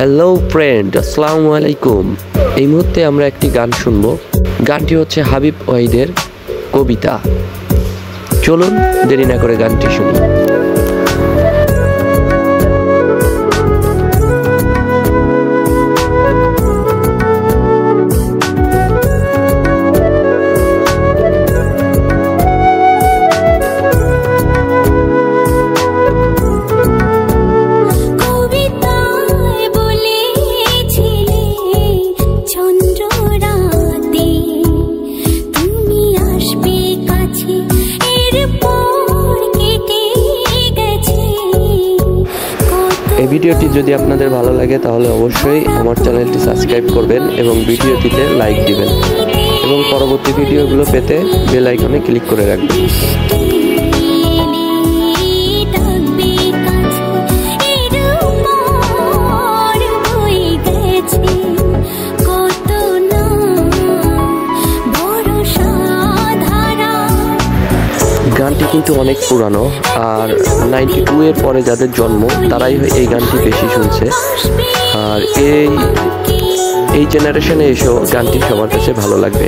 Hello friend, আসসালামু আলাইকুম। এই মুহূর্তে আমরা একটি গান শুনবো। গানটি হচ্ছে হাবিব ওয়াহিদের কবিতা। চলুন দেরি না করে গানটি শুনি। এই ভিডিওটি যদি আপনাদের ভালো লাগে তাহলে অবশ্যই আমার চ্যানেলটি সাবস্ক্রাইব করবেন এবং ভিডিওটিতে লাইক দিবেন এবং পরবর্তী ভিডিওগুলো পেতে বেল আইকনে ক্লিক করে রাখবেন। গানটি কিন্তু অনেক পুরানো, আর 92 এর পরে যাদের জন্ম তারাই এই গানটি বেশি শুনছে। আর এই জেনারেশনে এসেও গানটি সবার কাছে ভালো লাগবে।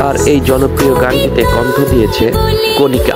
আর এই জনপ্রিয় গানটিতে কণ্ঠ দিয়েছে কণিকা।